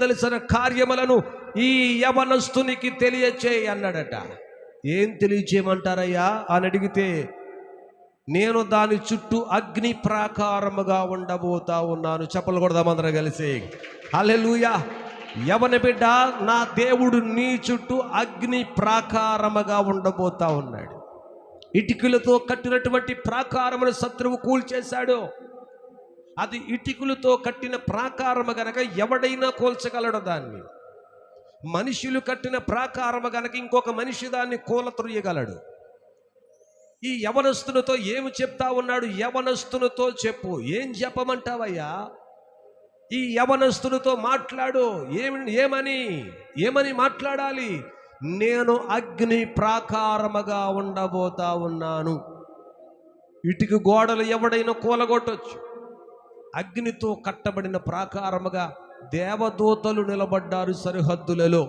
తెలిసిన కార్యములను ఈ యవనస్తునికి తెలియచేయి అన్నాడట. ఏం తెలియచేయమంటారయ్యా అని అడిగితే, నేను దాని చుట్టూ అగ్ని ప్రాకారముగా ఉండబోతా ఉన్నాను. చెప్పలు కొడదాం అందరం కలిసి హల్లెలూయా. యవన బిడ్డ, నా దేవుడు నీ చుట్టూ అగ్ని ప్రాకారముగా ఉండబోతా ఉన్నాడు. ఇటుకలతో కట్టినటువంటి ప్రాకారమును శత్రువు కూల్చేశాడు. అది ఇటుకలతో కట్టిన ప్రాకారము గనక ఎవడైనా కూల్చగలడు దాన్ని. మనుషులు కట్టిన ప్రాకారము గనక ఇంకొక మనిషి దాన్ని కూలత్రొయ్యగలడు. ఈ యవనస్తునితో ఏమి చెప్తా ఉన్నాడు? యవనస్తునితో చెప్పు. ఏం చెప్పమంటావయ్యా? ఈ యవనస్తునితో మాట్లాడు. ఏమని మాట్లాడాలి? నేను అగ్ని ప్రాకారముగా ఉండబోతా ఉన్నాను. ఇటుక గోడలు ఎవడైనా కూలగొట్టొచ్చు. అగ్నితో కట్టబడిన ప్రాకారముగా దేవదూతలు నిలబడ్డారు సరిహద్దులలో.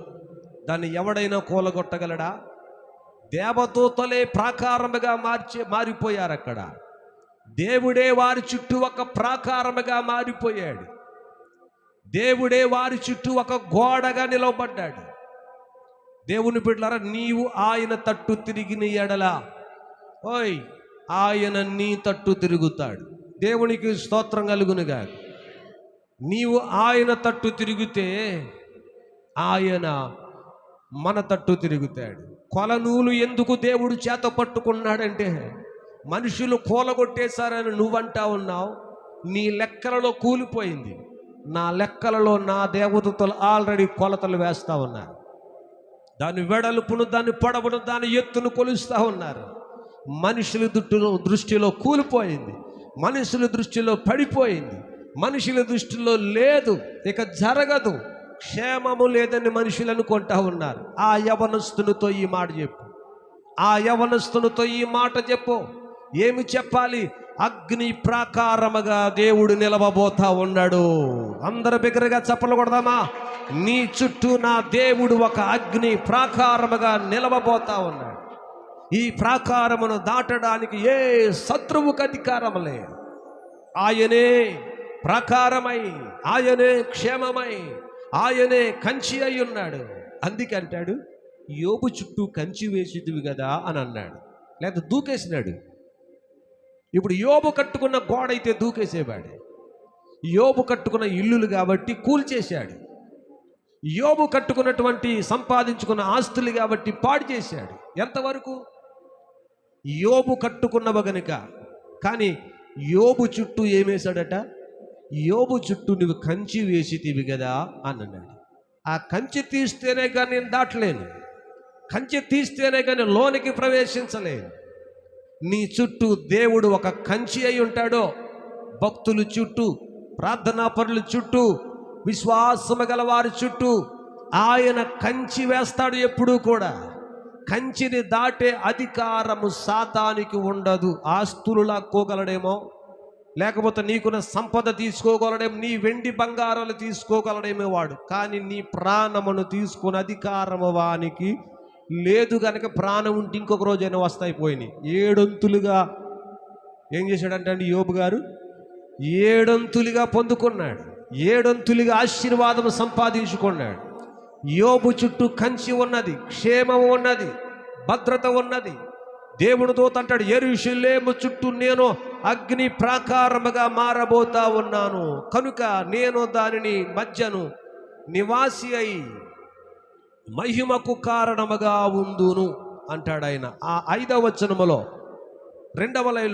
దాన్ని ఎవడైనా కూలగొట్టగలడా? దేవదూతలే ప్రాకారముగా మారిపోయారు. అక్కడ దేవుడే వారి చుట్టూ ఒక ప్రాకారముగా మారిపోయాడు. దేవుడే వారి చుట్టూ ఒక గోడగా నిలబడ్డాడు. దేవుని బిడ్డలారా, నీవు ఆయన తట్టు తిరిగిన ఎడల ఆయన నీ తట్టు తిరుగుతాడు. దేవునికి స్తోత్రం కలుగునుగా. నీవు ఆయన తట్టు తిరిగితే ఆయన మన తట్టు తిరుగుతాడు. కొలనూలు ఎందుకు దేవుడు చేత పట్టుకున్నాడంటే, మనుషులు కూలగొట్టేశారని నువ్వంటా ఉన్నావు. నీ లెక్కలలో కూలిపోయింది. నా లెక్కలలో నా దేవదూతలు ఆల్రెడీ కొలతలు వేస్తూ ఉన్నారు. దాని వెడల్పును, దాని పొడవును, దాని ఎత్తును కొలుస్తూ ఉన్నారు. మనుషుల దృష్టిలో కూలిపోయింది. మనుషుల దృష్టిలో పడిపోయింది. మనుషుల దృష్టిలో లేదు, ఇక జరగదు, క్షేమము లేదని మనుషులు అనుకుంటా ఉన్నారు. ఆ యవనస్తునితో ఈ మాట చెప్పు. ఆ యవనస్తునితో ఈ మాట చెప్పు. ఏమి చెప్పాలి? అగ్ని ప్రాకారముగా దేవుడు నిలవబోతా ఉన్నాడు. అందరు బిగ్గరగా చప్పలు కొడదామా? నీ చుట్టూ నా దేవుడు ఒక అగ్ని ప్రాకారముగా నిలవబోతా ఉన్నాడు. ఈ ప్రాకారమును దాటడానికి ఏ శత్రువుకు అధికారం లేదు. ఆయనే ప్రాకారమై, ఆయనే క్షేమమై, ఆయనే కంచి అయి ఉన్నాడు. అందుకంటాడు, యోబు చుట్టూ కంచి వేసిదివి కదా అని అన్నాడు. లేదా దూకేసినాడు. ఇప్పుడు యోబు కట్టుకున్న గోడ అయితే దూకేసేవాడు. యోబు కట్టుకున్న ఇల్లులు కాబట్టి కూల్చేశాడు. యోబు కట్టుకున్నటువంటి సంపాదించుకున్న ఆస్తులు కాబట్టి పాడు చేశాడు. ఎంతవరకు? యోబు కట్టుకున్నవ గనుక. కానీ యోబు చుట్టూ ఏమేశాడట? యోబు చుట్టూ నువ్వు కంచి వేసితివి కదా అని అన్నాడు. ఆ కంచి తీస్తేనే కానీ నేను దాటలేను. కంచి తీస్తేనే కానీ లోనికి ప్రవేశించలేను. నీ చుట్టూ దేవుడు ఒక కంచి అయి ఉంటాడో. భక్తుల చుట్టూ, ప్రార్థనా పరుల చుట్టూ, విశ్వాసము గల వారి చుట్టూ ఆయన కంచి వేస్తాడు. ఎప్పుడూ కూడా కంచిని దాటే అధికారము సాతానికి ఉండదు. ఆస్తులు లాక్కోగలడేమో, లేకపోతే నీకున్న సంపద తీసుకోగలడేమో, నీ వెండి బంగారాలు తీసుకోగలడేమో వాడు. కానీ నీ ప్రాణమును తీసుకునే అధికారము వానికి లేదు. కనుక ప్రాణం ఉంటే ఇంకొక రోజైనా వస్తాయి పోయినాయి. 7 అంతులుగా ఏం చేశాడంటే అండి యోబు గారు? 7 అంతులుగా పొందుకున్నాడు. 7 అంతులుగా ఆశీర్వాదం సంపాదించుకున్నాడు. యోబు చుట్టూ కంచి ఉన్నది, క్షేమము ఉన్నది, భద్రత ఉన్నది. దేవుని దూత అంటాడు, యెరూషలేము చుట్టూ నేను అగ్ని ప్రాకారముగా మారబోతా ఉన్నాను, కనుక నేను దానిని మధ్యను నివాసి అయి మహిమకు కారణముగా ఉందును అంటాడు ఆయన. ఆ 5వ వచనములో 2వ లైన్లో